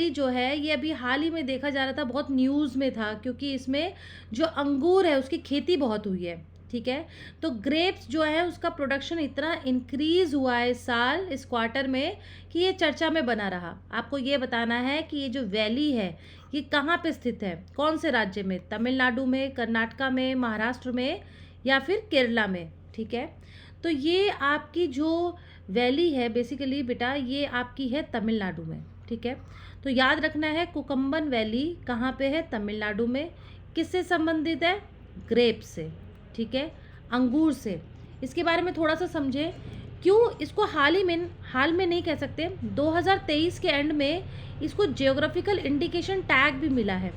Valley जो है ये अभी हाल ही में देखा जा रहा था, बहुत न्यूज़ में था, क्योंकि इसमें जो अंगूर है उसकी खेती बहुत हुई है, ठीक है। तो ग्रेप्स जो है उसका प्रोडक्शन इतना इंक्रीज हुआ है इस साल, इस क्वार्टर में, कि ये चर्चा में बना रहा। आपको ये बताना है कि ये जो वैली है ये कहाँ पे स्थित है, कौन से राज्य में, तमिलनाडु में, कर्नाटका में, महाराष्ट्र में या फिर केरला में, ठीक है। तो ये आपकी जो वैली है बेसिकली बेटा ये आपकी है तमिलनाडु में, ठीक है। तो याद रखना है कुकम्बन वैली कहाँ पे है, तमिलनाडु में। किससे संबंधित है, ग्रेप्स से, ठीक है, अंगूर से। इसके बारे में थोड़ा सा समझे, क्यों इसको हाल में नहीं कह सकते, 2023 के एंड में इसको जियोग्राफिकल इंडिकेशन टैग भी मिला है।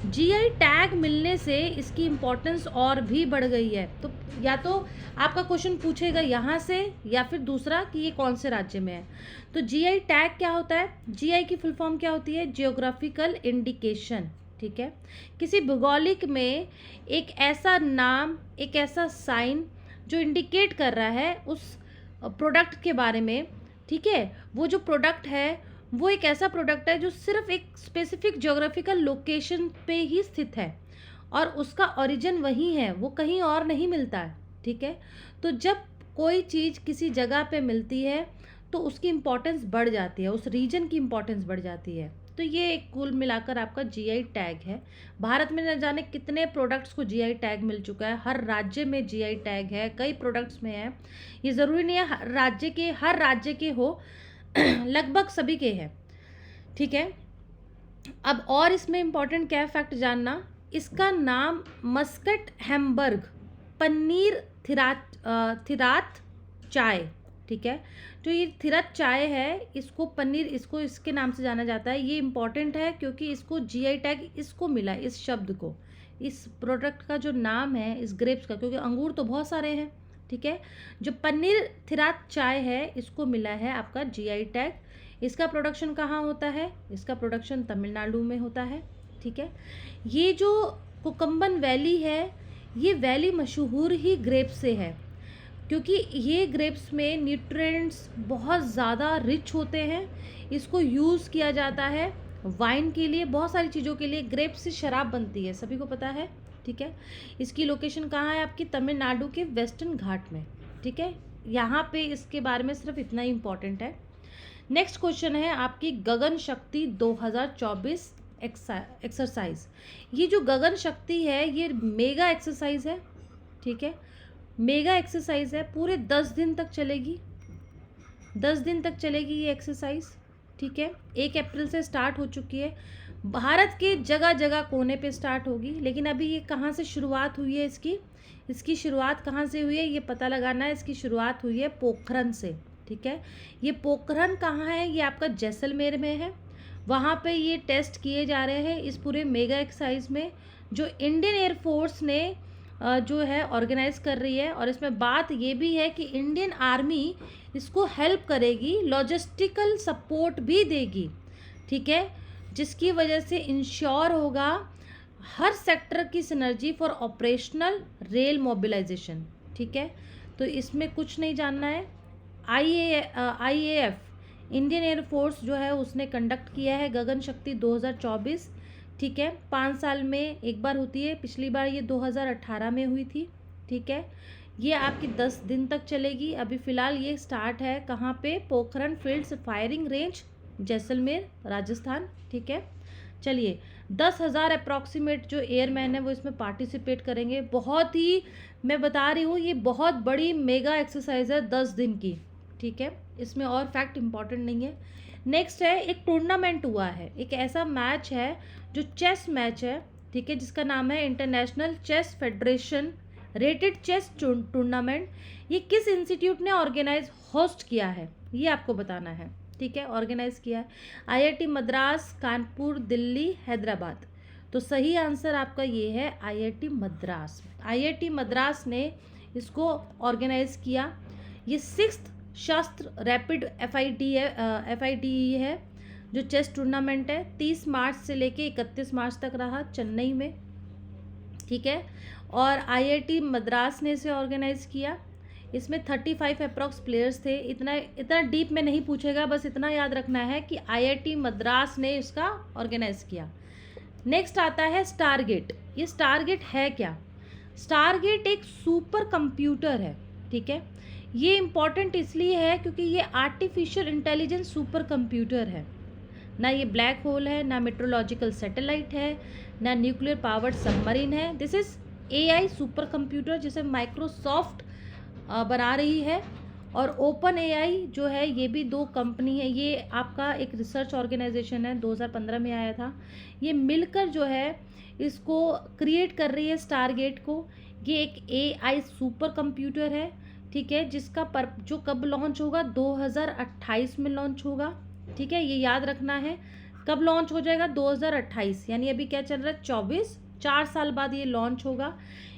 जीआई टैग मिलने से इसकी इम्पोर्टेंस और भी बढ़ गई है। तो या तो आपका क्वेश्चन पूछेगा यहाँ से या फिर दूसरा कि ये कौन से राज्य में है। तो जीआई टैग क्या होता है, जीआई की फुल फॉर्म क्या होती है, जियोग्राफिकल इंडिकेशन, ठीक है। किसी भौगोलिक में एक ऐसा नाम, एक ऐसा साइन जो इंडिकेट कर रहा है उस प्रोडक्ट के बारे में, ठीक है। वो जो प्रोडक्ट है वो एक ऐसा प्रोडक्ट है जो सिर्फ एक स्पेसिफिक ज्योग्राफिकल लोकेशन पे ही स्थित है और उसका ओरिजिन वही है, वो कहीं और नहीं मिलता है, ठीक है। तो जब कोई चीज़ किसी जगह पे मिलती है तो उसकी इम्पोर्टेंस बढ़ जाती है, उस रीजन की इम्पोर्टेंस बढ़ जाती है। तो ये एक कुल मिलाकर आपका जीआई टैग है। भारत में न जाने कितने प्रोडक्ट्स को जीआई टैग मिल चुका है, हर राज्य में जीआई टैग है, कई प्रोडक्ट्स में है। ये ज़रूरी नहीं है हर राज्य के हो, लगभग सभी के हैं, ठीक है। अब और इसमें इम्पॉर्टेंट क्या है फैक्ट जानना, इसका नाम मस्कट हैम्बर्ग पनीर थिरात चाय, ठीक है। तो ये थिरत चाय है, इसको पनीर, इसको इसके नाम से जाना जाता है। ये इम्पॉर्टेंट है क्योंकि इसको जीआई टैग इसको मिला, इस शब्द को, इस प्रोडक्ट का जो नाम है इस ग्रेप्स का, क्योंकि अंगूर तो बहुत सारे हैं, ठीक है। जो पनीर थिरात चाय है इसको मिला है आपका जीआई टैग। इसका प्रोडक्शन कहाँ होता है, इसका प्रोडक्शन तमिलनाडु में होता है, ठीक है। ये जो कुकम्बन वैली है ये वैली मशहूर ही ग्रेप्स से है, क्योंकि ये ग्रेप्स में न्यूट्रिएंट्स बहुत ज़्यादा रिच होते हैं। इसको यूज़ किया जाता है वाइन के लिए, बहुत सारी चीज़ों के लिए। ग्रेप्स से शराब बनती है, सभी को पता है, ठीक है। इसकी लोकेशन कहाँ है आपकी, तमिलनाडु के वेस्टर्न घाट में, ठीक है। यहाँ पे इसके बारे में सिर्फ इतना ही इम्पॉर्टेंट है। नेक्स्ट क्वेश्चन है आपकी गगन शक्ति 2024 एक्सरसाइज। ये जो गगन शक्ति है ये मेगा एक्सरसाइज है, ठीक है। मेगा एक्सरसाइज है, पूरे 10 दिन तक चलेगी, 10 दिन तक चलेगी ये एक्सरसाइज, ठीक है। 1 अप्रैल से स्टार्ट हो चुकी है, भारत के जगह जगह कोने पे स्टार्ट होगी। लेकिन अभी ये कहाँ से शुरुआत हुई है इसकी शुरुआत कहाँ से हुई है ये पता लगाना है। इसकी शुरुआत हुई है पोखरन से, ठीक है। ये पोखरन कहाँ है, ये आपका जैसलमेर में है। वहाँ पे ये टेस्ट किए जा रहे हैं इस पूरे मेगा एक्सरसाइज में, जो इंडियन एयरफोर्स ने जो है ऑर्गेनाइज कर रही है। और इसमें बात ये भी है कि इंडियन आर्मी इसको हेल्प करेगी, लॉजिस्टिकल सपोर्ट भी देगी, ठीक है। जिसकी वजह से इंश्योर होगा हर सेक्टर की synergy for operational rail mobilisation, ठीक है। तो इसमें कुछ नहीं जानना है। IAF इंडियन एयरफोर्स जो है उसने कंडक्ट किया है गगन शक्ति 2024, ठीक है। 5 साल में एक बार होती है, पिछली बार ये 2018 में हुई थी, ठीक है। ये आपकी 10 दिन तक चलेगी। अभी फ़िलहाल ये स्टार्ट है कहाँ पे, Pokhran fields firing range, Jaisalmer, Rajasthan, ठीक है। चलिए 10,000 अप्रॉक्सीमेट जो एयरमैन है वो इसमें पार्टिसिपेट करेंगे। बहुत ही, मैं बता रही हूँ, ये बहुत बड़ी मेगा एक्सरसाइज है 10 दिन की, ठीक है। इसमें और फैक्ट इम्पॉर्टेंट नहीं है। नेक्स्ट है, एक टूर्नामेंट हुआ है, एक ऐसा मैच है जो चेस मैच है, ठीक है, जिसका नाम है international chess federation rated chess tournament. ये किस इंस्टीट्यूट ने ऑर्गेनाइज होस्ट किया है ये आपको बताना है, ठीक है। ऑर्गेनाइज किया है IIT मद्रास, कानपुर, दिल्ली, हैदराबाद। तो सही आंसर आपका ये है IIT मद्रास। IIT मद्रास ने इसको ऑर्गेनाइज किया। ये 6th शास्त्र रैपिड FIDE है जो चेस टूर्नामेंट है। 30 मार्च से लेके 31 मार्च तक रहा चेन्नई में, ठीक है। और IIT मद्रास ने इसे ऑर्गेनाइज किया। इसमें 35 अप्रॉक्स प्लेयर्स थे। इतना इतना डीप में नहीं पूछेगा, बस इतना याद रखना है कि आईआईटी मद्रास ने इसका ऑर्गेनाइज किया। नेक्स्ट आता है स्टारगेट। ये स्टारगेट है क्या? स्टारगेट एक सुपर कंप्यूटर है, ठीक है। ये इम्पॉर्टेंट इसलिए है क्योंकि ये आर्टिफिशियल इंटेलिजेंस सुपर कंप्यूटर है। ना ये ब्लैक होल है, ना मेट्रोलॉजिकल सैटेलाइट है, ना न्यूक्लियर पावर्ड सबमरीन है। This is AI super computer जिसे माइक्रोसॉफ्ट बना रही है। और ओपन एआई जो है ये भी दो कंपनी है, ये आपका एक रिसर्च ऑर्गेनाइजेशन है, 2015 में आया था। ये मिलकर जो है इसको क्रिएट कर रही है स्टारगेट को। ये एक एआई सुपर कंप्यूटर है, ठीक है, जिसका जो कब लॉन्च होगा, 2028 में लॉन्च होगा, ठीक है। ये याद रखना है कब लॉन्च हो जाएगा, 2028, यानी अभी क्या चल रहा है 24, 4 साल बाद ये लॉन्च होगा।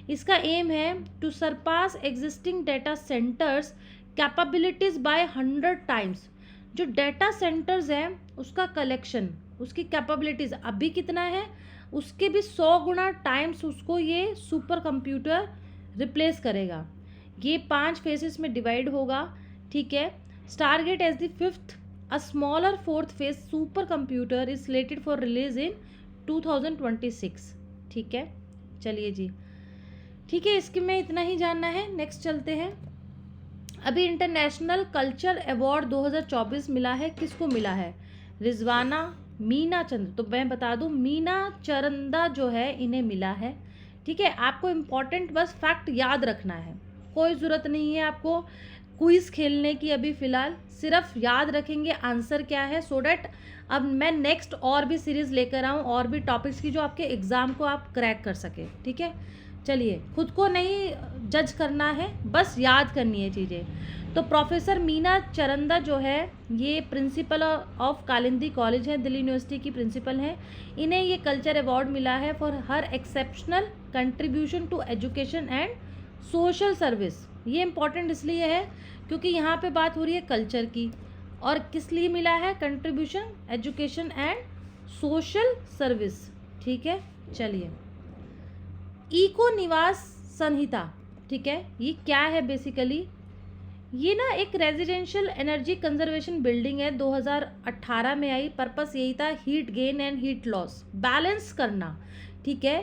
इसका एम है to surpass existing data centres capabilities by 100 times. जो डेटा सेंटर्स हैं उसका कलेक्शन, उसकी कैपेबिलिटीज अभी कितना है, उसके भी 100 गुना टाइम्स उसको ये सुपर कंप्यूटर रिप्लेस करेगा। ये 5 फेजेस में डिवाइड होगा, ठीक है। Stargate as the 5th a smaller 4th phase super computer is slated for release in 2026, ठीक है। चलिए जी, ठीक है, इसके में इतना ही जानना है। नेक्स्ट चलते हैं। अभी इंटरनेशनल कल्चर अवार्ड 2024 मिला है, किसको मिला है? रिजवाना मीना चंद। तो मैं बता दूं, मीना चरंदा जो है इन्हें मिला है, ठीक है। आपको इम्पॉर्टेंट बस फैक्ट याद रखना है, कोई ज़रूरत नहीं है आपको क्विज खेलने की अभी फ़िलहाल, सिर्फ याद रखेंगे आंसर क्या है, सो डैट अब मैं नेक्स्ट और भी सीरीज़ लेकर आऊँ और भी टॉपिक्स की जो आपके एग्ज़ाम को आप क्रैक कर सके, ठीक है। चलिए, खुद को नहीं जज करना है, बस याद करनी है चीज़ें। तो प्रोफेसर मीना चरंदा जो है ये प्रिंसिपल ऑफ कालिंदी कॉलेज है, दिल्ली यूनिवर्सिटी की प्रिंसिपल हैं। इन्हें ये कल्चर अवार्ड मिला है for her exceptional contribution to education and social service. ये इम्पॉर्टेंट इसलिए है क्योंकि यहाँ पे बात हो रही है कल्चर की, और किस लिए मिला है? Contribution, education and social service, ठीक है। चलिए, इको निवास संहिता, ठीक है, ये क्या है? बेसिकली ये ना एक रेजिडेंशियल एनर्जी कंजर्वेशन बिल्डिंग है, 2018 में आई। पर्पस यही था heat gain and heat loss balance करना, ठीक है।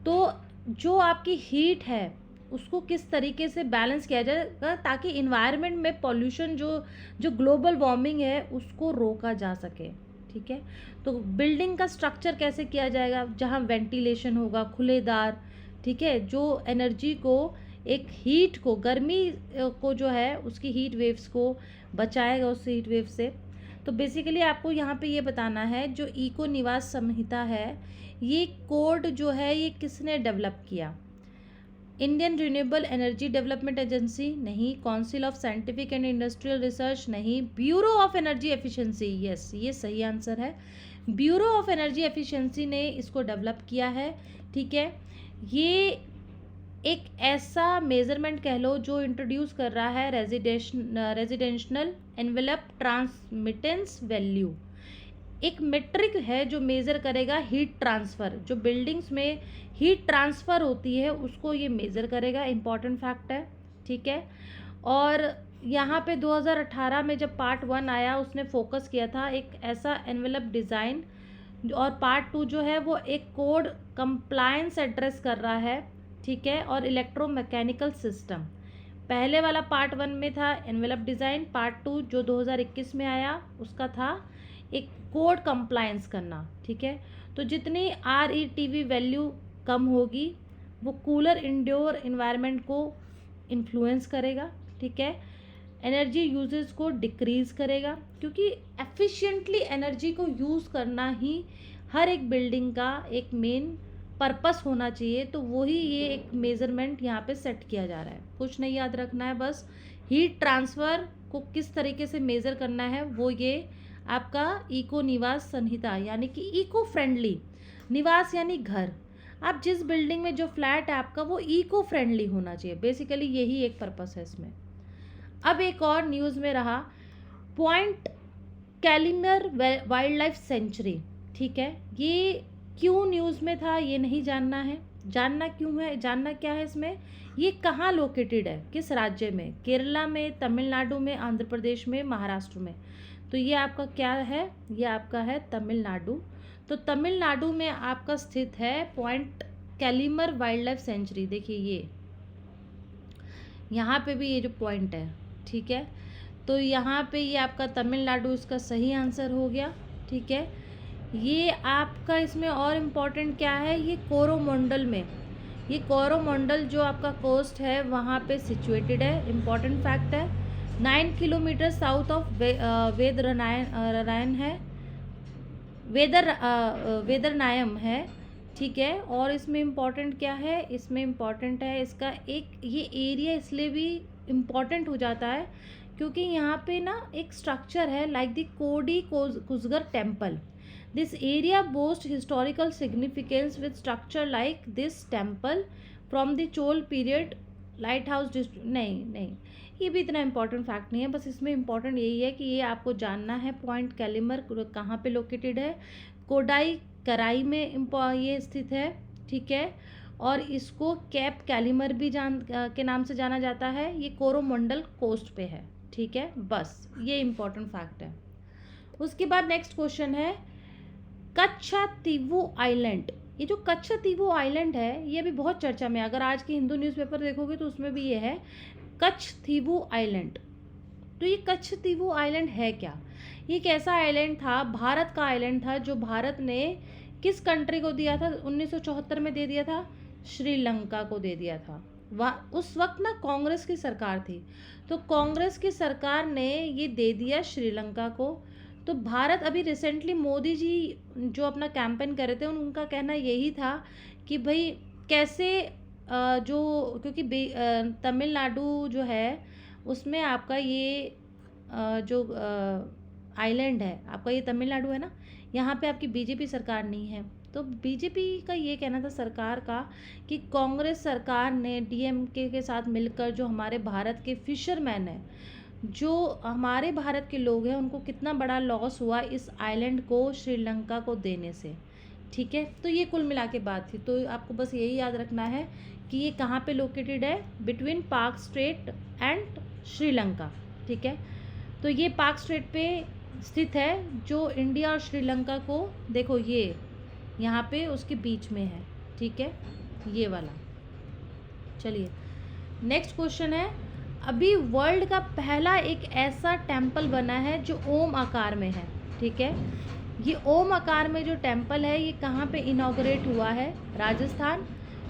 तो जो आपकी हीट है उसको किस तरीके से बैलेंस किया जाएगा ताकि इन्वायरमेंट में पॉल्यूशन जो ग्लोबल वार्मिंग है उसको रोका जा सके, ठीक है। तो बिल्डिंग का स्ट्रक्चर कैसे किया जाएगा, जहाँ वेंटिलेशन होगा, खुलेदार, ठीक है, जो एनर्जी को, एक हीट को, गर्मी को जो है उसकी हीट वेव्स को बचाएगा उस हीट वेव से। तो बेसिकली आपको यहाँ पे ये बताना है जो इको निवास संहिता है, ये कोड जो है ये किसने डेवलप किया? Indian renewable energy development agency नहीं, council of scientific and industrial research नहीं, bureau of energy efficiency, yes ये सही आंसर है। ब्यूरो ऑफ एनर्जी एफिशिएंसी ने इसको डेवलप किया है, ठीक है। ये एक ऐसा मेजरमेंट कह लो जो इंट्रोड्यूस कर रहा है रेजिडेंशियल एनवेलप ट्रांसमिटेंस वैल्यू। एक मेट्रिक है जो मेज़र करेगा हीट ट्रांसफ़र, जो बिल्डिंग्स में हीट ट्रांसफ़र होती है उसको ये मेज़र करेगा, इम्पॉर्टेंट फैक्ट है, ठीक है। और यहाँ पे 2018 में जब पार्ट 1 आया उसने फोकस किया था एक ऐसा एनवेलप डिज़ाइन, और पार्ट 2 जो है वो एक कोड कंप्लायंस एड्रेस कर रहा है, ठीक है, और इलेक्ट्रोमैकेनिकल सिस्टम। पहले वाला पार्ट 1 में था एनवेलप डिज़ाइन, पार्ट 2 जो 2021 में आया उसका था एक कोड कंप्लायंस करना, ठीक है। तो जितनी RETV वैल्यू कम होगी वो कूलर इंडोर इन्वायरमेंट को इन्फ्लुएंस करेगा, ठीक है। एनर्जी यूजेस को डिक्रीज़ करेगा, क्योंकि एफिशिएंटली एनर्जी को यूज़ करना ही हर एक बिल्डिंग का एक मेन पर्पस होना चाहिए। तो वही ये एक मेज़रमेंट यहाँ पे सेट किया जा रहा है। कुछ नहीं याद रखना है, बस हीट ट्रांसफ़र को किस तरीके से मेज़र करना है वो ये आपका इको निवास संहिता, यानी कि इको फ्रेंडली निवास यानी घर। आप जिस बिल्डिंग में जो फ्लैट है आपका वो इको फ्रेंडली होना चाहिए, बेसिकली यही एक पर्पस है इसमें। अब एक और न्यूज़ में रहा point Calimere wild life sanctuary, ठीक है। ये क्यों न्यूज़ में था ये नहीं जानना है, जानना क्यों है, जानना क्या है इसमें, ये कहाँ लोकेटेड है, किस राज्य में, केरला में, तमिलनाडु में, आंध्र प्रदेश में, महाराष्ट्र में। तो ये आपका क्या है, ये आपका है तमिलनाडु। तो तमिलनाडु में आपका स्थित है पॉइंट कैलीमर वाइल्ड लाइफ सेंचुरी। देखिए ये यहाँ पे भी ये जो पॉइंट है, ठीक है। तो यहाँ पे ये आपका तमिलनाडु इसका सही आंसर हो गया, ठीक है। ये आपका इसमें और इम्पॉर्टेंट क्या है, ये कोरोमंडल में, ये कोरोमंडल जो आपका कोस्ट है वहाँ पे सिचुएटेड है, इम्पॉर्टेंट फैक्ट है। 9 किलोमीटर साउथ ऑफ वेदरनारायण है, वेदरनायम है, ठीक है। और इसमें इम्पॉर्टेंट क्या है, इसमें इम्पॉर्टेंट है इसका एक ये एरिया इसलिए भी इम्पॉर्टेंट हो जाता है क्योंकि यहाँ पे ना एक स्ट्रक्चर है like the Kodi Kuzhagar temple. This area boast historical significance with structure like this temple from the Chola period. Lighthouse district नहीं, ये भी इतना इम्पॉर्टेंट फैक्ट नहीं है, बस इसमें इम्पॉर्टेंट यही है कि ये आपको जानना है पॉइंट कैलीमर कहाँ पे लोकेटेड है, कोडाई कराई में ये स्थित है, ठीक है। और इसको कैप कैलीमर भी के नाम से जाना जाता है, ये कोरोमंडल कोस्ट पे है, ठीक है। बस ये इम्पॉर्टेंट फैक्ट है। उसके बाद नेक्स्ट क्वेश्चन है कच्छातीवू आइलैंड। ये जो कच्छातीवू आइलैंड है ये अभी बहुत चर्चा में है, अगर आज की हिंदू न्यूज़पेपर देखोगे तो उसमें भी ये है कच्छतीवू आइलैंड। तो ये कच्छतीवू आइलैंड है क्या, ये एक ऐसा आइलैंड था, भारत का आइलैंड था, जो भारत ने किस कंट्री को दिया था, 1974 में दे दिया था, श्रीलंका को दे दिया था। उस वक्त ना कांग्रेस की सरकार थी, तो कांग्रेस की सरकार ने ये दे दिया श्रीलंका को। तो भारत अभी रिसेंटली मोदी जी जो अपना कैंपेन कर रहे थे उनका कहना यही था कि भाई कैसे जो क्योंकि तमिलनाडु जो है उसमें आपका ये जो आइलैंड है आपका, ये तमिलनाडु है ना, यहाँ पे आपकी बीजेपी सरकार नहीं है। तो बीजेपी का ये कहना था सरकार का कि कांग्रेस सरकार ने डीएमके के साथ मिलकर जो हमारे भारत के फिशरमैन हैं, जो हमारे भारत के लोग हैं, उनको कितना बड़ा लॉस हुआ इस आइलैंड को श्रीलंका को देने से, ठीक है। तो ये कुल मिला के बात थी। तो आपको बस यही याद रखना है कि ये कहाँ पे लोकेटेड है, बिटवीन पाक स्ट्रेट एंड श्रीलंका, ठीक है। तो ये पाक स्ट्रेट पे स्थित है जो इंडिया और श्रीलंका को, देखो ये यहाँ पे उसके बीच में है, ठीक है, ये वाला। चलिए नेक्स्ट क्वेश्चन है, अभी वर्ल्ड का पहला एक ऐसा टेम्पल बना है जो ओम आकार में है, ठीक है। ये ओम आकार में जो टेम्पल है ये कहाँ पे इनॉग्रेट हुआ है, राजस्थान।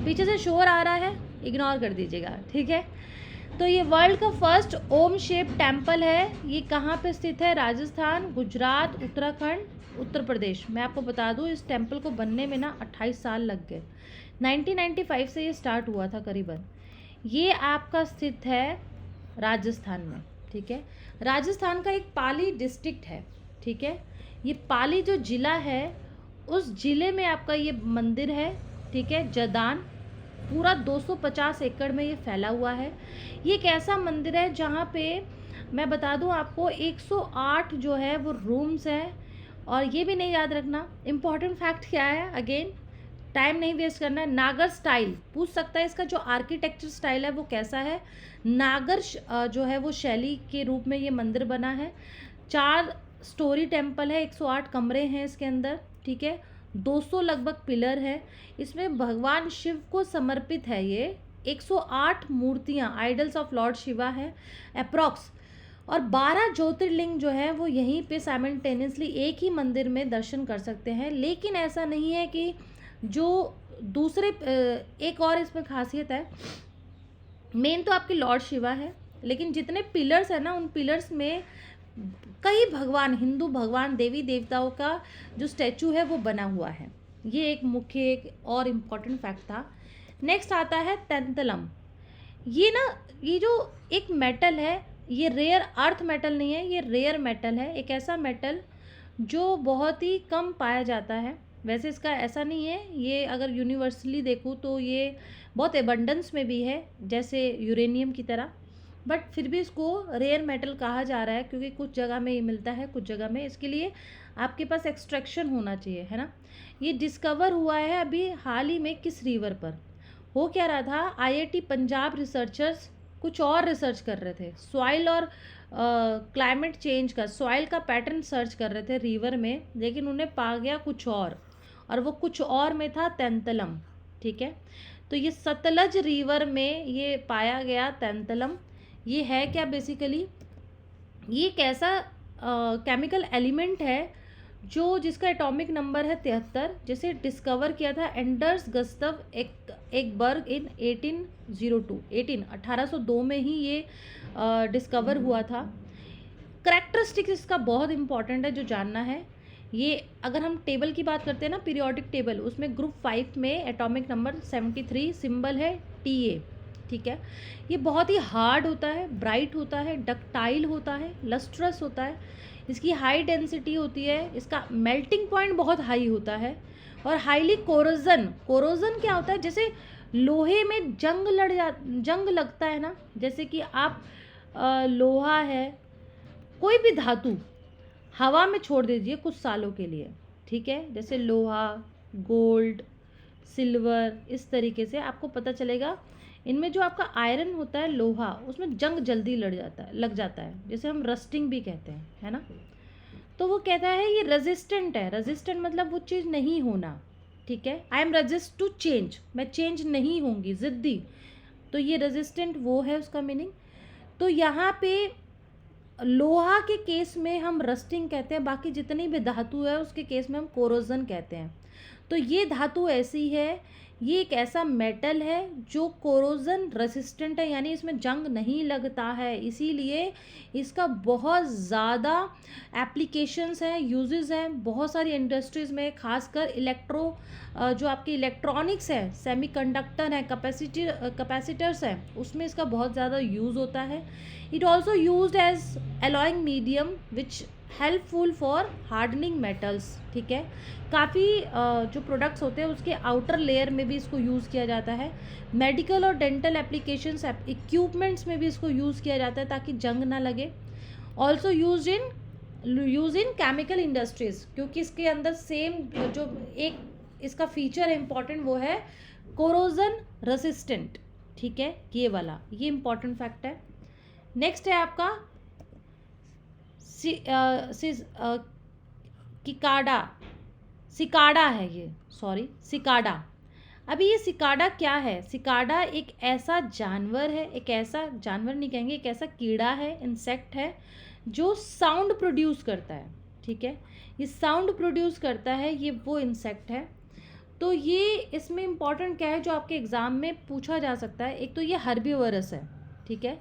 पीछे से शोर आ रहा है, इग्नोर कर दीजिएगा, ठीक है। तो ये वर्ल्ड का फर्स्ट ओम शेप टेम्पल है, ये कहाँ पे स्थित है, राजस्थान, गुजरात, उत्तराखंड, उत्तर प्रदेश। मैं आपको बता दूँ इस टेम्पल को बनने में ना 28 साल लग गए, 1995 से ये स्टार्ट हुआ था करीबन। ये आपका स्थित है राजस्थान में, ठीक है। राजस्थान का एक पाली डिस्ट्रिक्ट है, ठीक है। ये पाली जो ज़िला है उस ज़िले में आपका ये मंदिर है, ठीक है, जदान। पूरा 250 एकड़ में ये फैला हुआ है। ये एक ऐसा मंदिर है जहाँ पे मैं बता दूँ आपको 108 जो है वो रूम्स हैं। और ये भी नहीं याद रखना, इम्पॉर्टेंट फैक्ट क्या है, अगेन टाइम नहीं वेस्ट करना है, नागर स्टाइल पूछ सकता है, इसका जो आर्किटेक्चर स्टाइल है वो कैसा है, नागर जो है वो शैली के रूप में ये मंदिर बना है। 4 स्टोरी टेम्पल है, 108 कमरे हैं इसके अंदर, ठीक है। 200 लगभग पिलर है, इसमें भगवान शिव को समर्पित है ये 108 मूर्तियाँ, आइडल्स ऑफ लॉर्ड शिवा है अप्रॉक्स। और 12 ज्योतिर्लिंग जो है वो यहीं पे साइमल्टेनियसली एक ही मंदिर में दर्शन कर सकते हैं। लेकिन ऐसा नहीं है कि जो दूसरे, एक और इसमें खासियत है, मेन तो आपके लॉर्ड शिवा है, लेकिन जितने पिलर्स हैं ना उन पिलर्स में कई भगवान, हिंदू भगवान, देवी देवताओं का जो स्टैचू है वो बना हुआ है। ये एक मुख्य एक और इम्पॉर्टेंट फैक्ट था। नेक्स्ट आता है तंतलम। ये ना, ये जो एक मेटल है, ये रेयर अर्थ मेटल नहीं है, ये रेयर मेटल है, एक ऐसा मेटल जो बहुत ही कम पाया जाता है। वैसे इसका ऐसा नहीं है, ये अगर यूनिवर्सली देखूँ तो ये बहुत एबंडेंस में भी है, जैसे यूरेनियम की तरह। बट फिर भी इसको रेयर मेटल कहा जा रहा है क्योंकि कुछ जगह में ये मिलता है, कुछ जगह में। इसके लिए आपके पास एक्सट्रैक्शन होना चाहिए, है ना। ये डिस्कवर हुआ है अभी हाल ही में किस रिवर पर। हो क्या रहा था, आईआईटी पंजाब रिसर्चर्स कुछ और रिसर्च कर रहे थे, सॉइल और क्लाइमेट चेंज का, सॉइल का पैटर्न सर्च कर रहे थे रिवर में, लेकिन उन्हें पा गया कुछ और वो कुछ और में था तैंतलम। ठीक है, तो ये सतलज रिवर में ये पाया गया तैंतलम। ये है क्या बेसिकली, ये एक ऐसा केमिकल एलिमेंट है जो जिसका एटॉमिक नंबर है 73, जिसे डिस्कवर किया था एंडर्स गस्तव एकबर्ग इन 1802 में ही ये डिस्कवर हुआ था। करैक्टरिस्टिक्स इसका बहुत इंपॉर्टेंट है जो जानना है। ये अगर हम टेबल की बात करते हैं ना, पीरियोडिक टेबल, उसमें ग्रुप 5 में एटॉमिक नंबर 73, सिंबल है TA। ठीक है, ये बहुत ही हार्ड होता है, ब्राइट होता है, डक्टाइल होता है, लस्ट्रस होता है, इसकी हाई डेंसिटी होती है, इसका मेल्टिंग पॉइंट बहुत हाई होता है, और हाईली कोरोजन। कोरोजन क्या होता है, जैसे लोहे में जंग लगता है ना, जैसे कि आप लोहा है, कोई भी धातु हवा में छोड़ दीजिए कुछ सालों के लिए, ठीक है, जैसे लोहा, गोल्ड, सिल्वर, इस तरीके से आपको पता चलेगा इनमें जो आपका आयरन होता है, लोहा, उसमें जंग जल्दी लग जाता है, जैसे हम रस्टिंग भी कहते हैं, है ना। तो वो कहता है ये रेजिस्टेंट है। रेजिस्टेंट मतलब वो चीज़ नहीं होना, ठीक है। I am resist to change, मैं चेंज नहीं होंगी, ज़िद्दी। तो ये रेजिस्टेंट वो है उसका मीनिंग। तो यहाँ पे लोहा के केस में हम रस्टिंग कहते हैं, बाकी जितनी भी धातु है उसके केस में हम कोरोजन कहते हैं। तो ये धातु ऐसी है, ये एक ऐसा मेटल है जो कोरोजन रेसिस्टेंट है, यानी इसमें जंग नहीं लगता है, इसीलिए इसका बहुत ज़्यादा एप्लीकेशंस हैं, यूजेस हैं बहुत सारी इंडस्ट्रीज़ में, खासकर जो आपकी इलेक्ट्रॉनिक्स है, सेमीकंडक्टर है, कैपेसिटर्स हैं, उसमें इसका बहुत ज़्यादा यूज़ होता है। It also used as alloying medium which helpful for hardening metals. ठीक है, काफ़ी जो प्रोडक्ट्स होते हैं उसके आउटर लेयर में भी इसको यूज़ किया जाता है। मेडिकल और डेंटल एप्लीकेशंस, इक्विपमेंट्स में भी इसको यूज़ किया जाता है ताकि जंग ना लगे। Also use in chemical industries, क्योंकि इसके अंदर सेम जो एक इसका फीचर है इम्पॉर्टेंट, वो है कोरोजन रेसिस्टेंट। ठीक है, ये वाला, ये इम्पॉर्टेंट फैक्ट है। नेक्स्ट है आपका सिकाडा है ये, सॉरी, सिकाडा। अभी ये सिकाडा क्या है, सिकाडा एक ऐसा जानवर है, एक ऐसा जानवर नहीं कहेंगे, एक ऐसा कीड़ा है, इंसेक्ट है, जो साउंड प्रोड्यूस करता है। ठीक है, ये साउंड प्रोड्यूस करता है, ये वो इंसेक्ट है। तो ये इसमें इम्पॉर्टेंट क्या है जो आपके एग्ज़ाम में पूछा जा सकता है, एक तो ये हर्बीवोरस है। ठीक है,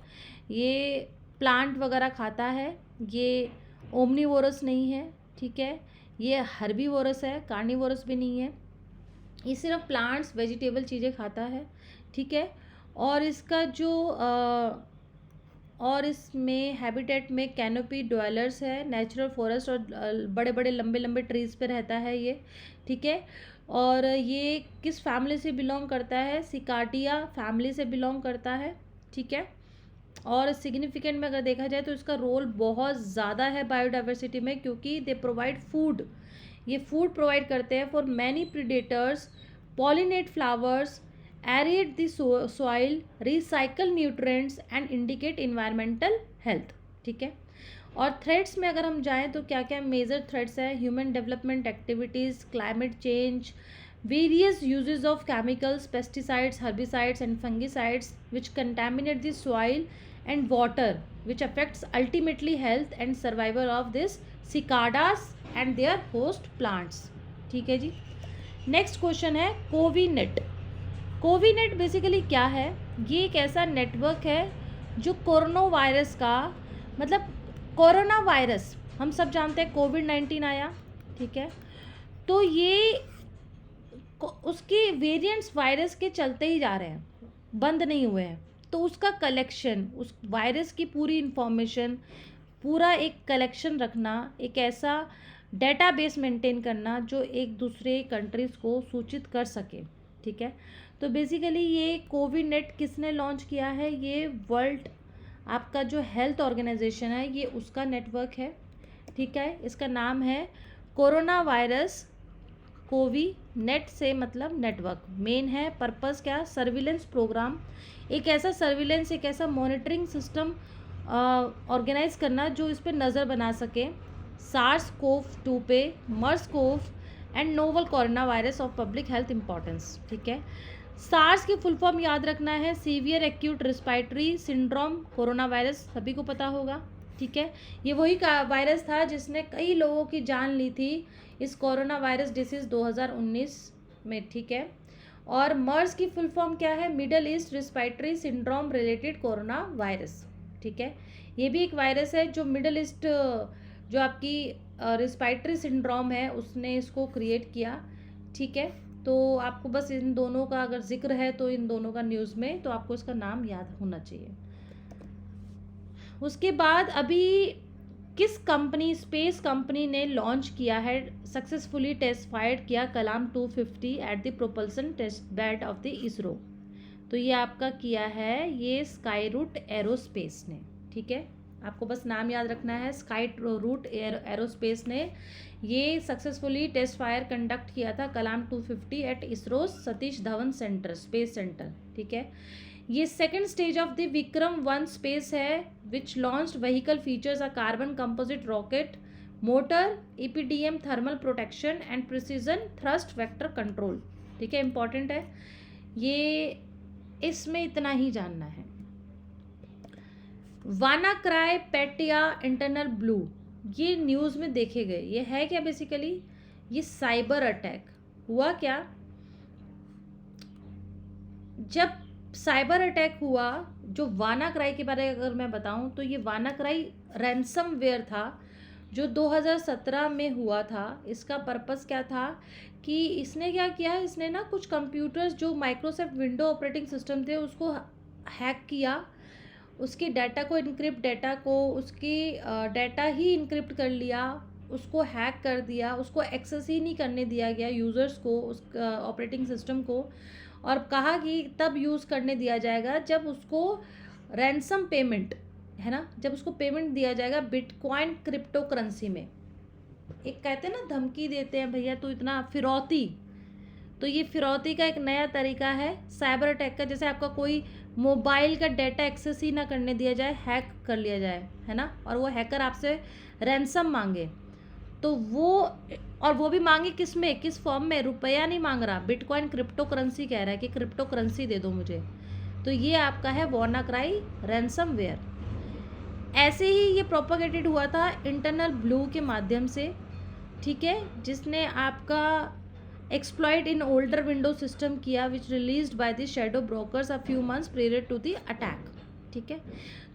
ये प्लांट वगैरह खाता है, ये ओमनीवोरस नहीं है। ठीक है, ये हर्बीवोरस है, कार्निवोरस भी नहीं है, ये सिर्फ प्लांट्स, वेजिटेबल चीज़ें खाता है। ठीक है, और इसका जो और इसमें हैबिटेट में कैनोपी ड्वेलर्स है, नेचुरल फॉरेस्ट और बड़े बड़े लंबे लंबे ट्रीज़ पे रहता है ये। ठीक है, और ये किस फैमिली से बिलोंग करता है, सिकाडिया फैमिली से बिलोंग करता है। ठीक है, और सिग्निफिकेंट में अगर देखा जाए तो इसका रोल बहुत ज़्यादा है बायोडाइवर्सिटी में, क्योंकि दे प्रोवाइड फूड, ये फूड प्रोवाइड करते हैं for many predators, pollinate flowers, aerate the soil, recycle nutrients and indicate environmental health. ठीक है, और थ्रेट्स में अगर हम जाएँ तो क्या क्या मेजर थ्रेट्स है, human development activities, climate change, various uses of chemicals, pesticides, herbicides and fungicides which contaminate the soil and water, which affects ultimately health and survival of this cicadas and their host plants. ठीक है जी, next question है कोविनेट। कोविनेट basically क्या है, ये एक ऐसा network है जो कोरोना वायरस का, मतलब कोरोना वायरस हम सब जानते हैं, कोविड-19 आया। ठीक है, तो ये उसके वेरिएंट्स वायरस के चलते ही जा रहे हैं, बंद नहीं हुए हैं। तो उसका कलेक्शन, उस वायरस की पूरी इंफॉर्मेशन, पूरा एक कलेक्शन रखना, एक ऐसा डेटाबेस मेंटेन करना जो एक दूसरे कंट्रीज़ को सूचित कर सके। ठीक है, तो बेसिकली ये कोविनेट किसने लॉन्च किया है, ये वर्ल्ड आपका जो हेल्थ ऑर्गेनाइजेशन है ये उसका नेटवर्क है, ठीक है। इसका नाम है कोरोना वायरस कोवी नेट, से मतलब नेटवर्क। मेन है पर्पस क्या, सर्विलेंस प्रोग्राम, एक ऐसा सर्विलेंस, एक ऐसा मॉनिटरिंग सिस्टम ऑर्गेनाइज करना जो इस पर नज़र बना सके सार्स कोव 2 पे, MERS CoV and novel corona virus of public health importance, ठीक है। सार्स की फुल फॉर्म याद रखना है severe acute respiratory syndrome corona virus, सभी को पता होगा, ठीक है। ये वही वायरस था जिसने कई लोगों की जान ली थी इस कोरोना वायरस डिसीज़ 2019 में, ठीक है। और मर्स की फुल फॉर्म क्या है, middle east respiratory syndrome related corona virus, ठीक है। ये भी एक वायरस है जो मिडल ईस्ट जो आपकी रिस्पायरेटरी सिंड्रोम है उसने इसको क्रिएट किया, ठीक है। तो आपको बस इन दोनों का अगर जिक्र है तो इन दोनों का न्यूज़ में, तो आपको इसका नाम याद होना चाहिए। उसके बाद अभी किस कंपनी, स्पेस कंपनी ने लॉन्च किया है, सक्सेसफुली टेस्ट फायर्ड किया Kalam 250 at the propulsion test bed of the ISRO. तो ये आपका किया है ये स्काई रूट एरोस्पेस ने, ठीक है। आपको बस नाम याद रखना है, स्काई रूट एरोस्पेस ने ये सक्सेसफुली टेस्ट फायर कंडक्ट किया था Kalam 250 at ISRO Satish Dhawan centre, space centre, ठीक है। ये second stage of the Vikram 1 space है which launched vehicle features a carbon composite rocket motor, EPDM thermal protection and precision thrust vector control, ठीक है। Important है ये, इसमें इतना ही जानना है। वानाक्राई पेटिया इंटरनल ब्लू, ये न्यूज़ में देखे गए, ये है क्या बेसिकली, ये साइबर अटैक हुआ क्या, जब साइबर अटैक हुआ, जो वानाक्राई के बारे में अगर मैं बताऊं तो ये वानाक्राई रैंसमवेयर था जो 2017 में हुआ था। इसका पर्पस क्या था कि इसने क्या किया, इसने ना कुछ कंप्यूटर्स जो माइक्रोसॉफ्ट विंडो ऑपरेटिंग सिस्टम थे उसको हैक किया, उसके डाटा को इनक्रिप्ट, डाटा को उसकी डाटा ही इनक्रिप्ट कर लिया, उसको हैक कर दिया, उसको एक्सेस ही नहीं करने दिया गया यूज़र्स को, उस ऑपरेटिंग सिस्टम को, और कहा कि तब यूज़ करने दिया जाएगा जब उसको रैंसम पेमेंट है ना, जब उसको पेमेंट दिया जाएगा बिटकॉइन क्रिप्टो करेंसी में। एक कहते हैं ना धमकी देते हैं भैया तो इतना फिरौती, तो ये फिरौती का एक नया तरीका है साइबर अटैक का, जैसे आपका कोई मोबाइल का डाटा एक्सेस ही ना करने दिया जाए, हैक कर लिया जाए, है ना, और वो हैकर आपसे रैंसम मांगे, तो वो भी मांगे किस में, किस फॉर्म में, रुपया नहीं मांग रहा, बिटकॉइन क्रिप्टो करेंसी कह रहा है कि क्रिप्टो करेंसी दे दो मुझे। तो ये आपका है वानाक्राई रैंसमवेयर। ऐसे ही ये प्रोपोगेटेड हुआ था इंटरनल ब्लू के माध्यम से, ठीक है, जिसने आपका exploit in older window system किया which released by the shadow brokers a few months period to the attack, ठीक है।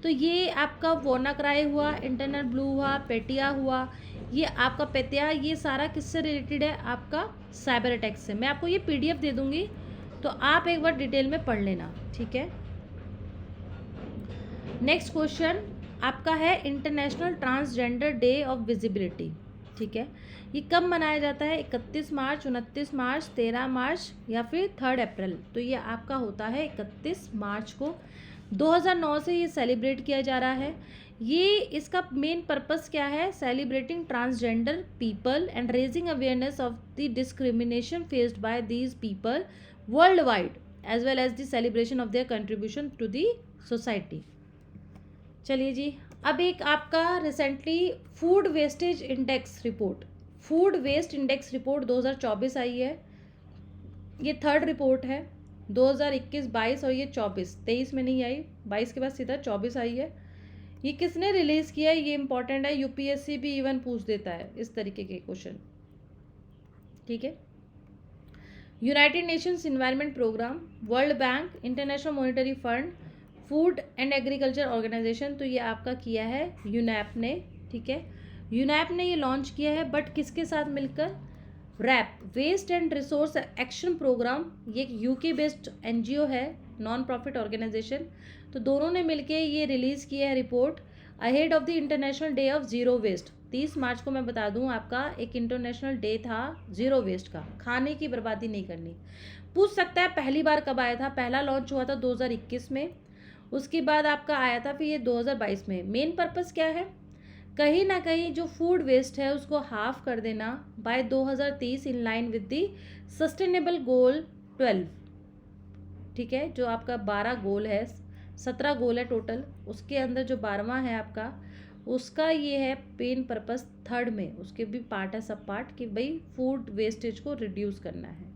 तो ये आपका वानाक्राई हुआ, इंटरनल ब्लू हुआ, पेटिया हुआ, ये आपका पेटिया, ये सारा किससे रिलेटेड है, आपका साइबर अटैक से। मैं आपको ये पीडीएफ दे दूंगी तो आप एक बार डिटेल में पढ़ लेना, ठीक है। नेक्स्ट क्वेश्चन आपका है international transgender day of visibility, ठीक है। ये कब मनाया जाता है, 31 मार्च, 29 मार्च, 13 मार्च या फिर 3 अप्रैल। तो ये आपका होता है 31 मार्च को, 2009 से ये सेलिब्रेट किया जा रहा है। ये इसका मेन पर्पस क्या है, celebrating transgender people and raising awareness of the discrimination faced by these people world wide as well as the celebration of their contribution to the society. चलिए जी, अब एक आपका recently food wastage index report, food waste index report 2024 आई है। ये 3rd report है, 2021-22 और ये 24-23 में नहीं आई, 22 के बाद सीधा 24 आई है। ये किसने रिलीज़ किया है, ये इंपॉर्टेंट है, यूपीएससी भी इवन पूछ देता है इस तरीके के क्वेश्चन, ठीक है। United Nations Environment Programme, World Bank, International Monetary Fund, Food and Agriculture Organization, तो ये आपका किया है यूनैप ने, ठीक है। यूनैप ने ये लॉन्च किया है, बट किसके साथ मिलकर, WRAP waste and resource action programme, ये एक यूके बेस्ड एनजीओ है, नॉन प्रॉफिट ऑर्गेनाइजेशन, तो दोनों ने मिलके ये रिलीज़ किया है report ahead of the International Day of Zero Waste. 30 March को मैं बता दूं आपका एक इंटरनेशनल डे था ज़ीरो वेस्ट का, खाने की बर्बादी नहीं करनी। पूछ सकता है पहली बार कब आया था, पहला लॉन्च हुआ था 2021 में, उसके बाद आपका आया था फिर ये 2022 में। मेन पर्पस क्या है, कहीं ना कहीं जो फूड वेस्ट है उसको हाफ कर देना by 2030 in line with the sustainable goal 12। ठीक है, जो आपका 12 गोल है, 17 गोल है टोटल, उसके अंदर जो 12वां है आपका, उसका ये है पेन पर्पस थर्ड में, उसके भी पार्ट है, सब पार्ट, कि भाई फूड वेस्टेज को रिड्यूस करना है।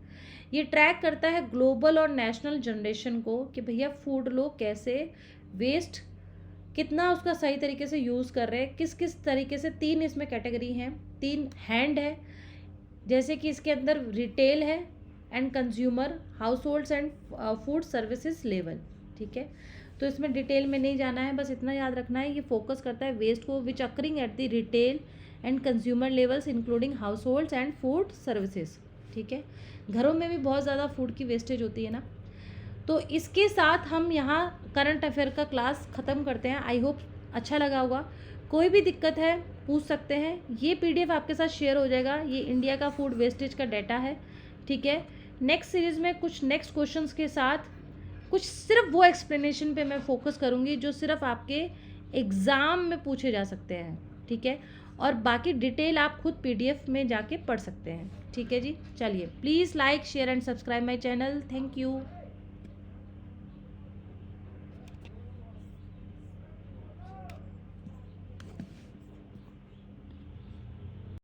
ये ट्रैक करता है ग्लोबल और नेशनल जनरेशन को कि भैया फूड लोग कैसे वेस्ट, कितना उसका सही तरीके से यूज़ कर रहे हैं, किस किस तरीके से। 3 इसमें कैटेगरी हैं, 3 हैंड है, जैसे कि इसके अंदर रिटेल है and consumer, house holds and food services level. ठीक है, तो इसमें डिटेल में नहीं जाना है, बस इतना याद रखना है, ये फोकस करता है वेस्ट को which occurring at the retail and consumer levels including households and food services. ठीक है, घरों में भी बहुत ज़्यादा फूड की वेस्टेज होती है ना। तो इसके साथ हम यहाँ करंट अफेयर का क्लास ख़त्म करते हैं। आई होप अच्छा लगा होगा। कोई भी दिक्कत है पूछ सकते हैं, ये पीडीएफ आपके साथ शेयर हो जाएगा, ये इंडिया का फूड वेस्टेज का डाटा है। ठीक है, नेक्स्ट सीरीज़ में कुछ नेक्स्ट क्वेश्चंस के साथ कुछ सिर्फ वो एक्सप्लेनेशन पे मैं फोकस करूँगी जो सिर्फ आपके एग्ज़ाम में पूछे जा सकते हैं। ठीक है, और बाकी डिटेल आप खुद पीडीएफ में जाके पढ़ सकते हैं। ठीक है जी, चलिए please like share and subscribe my channel. Thank you.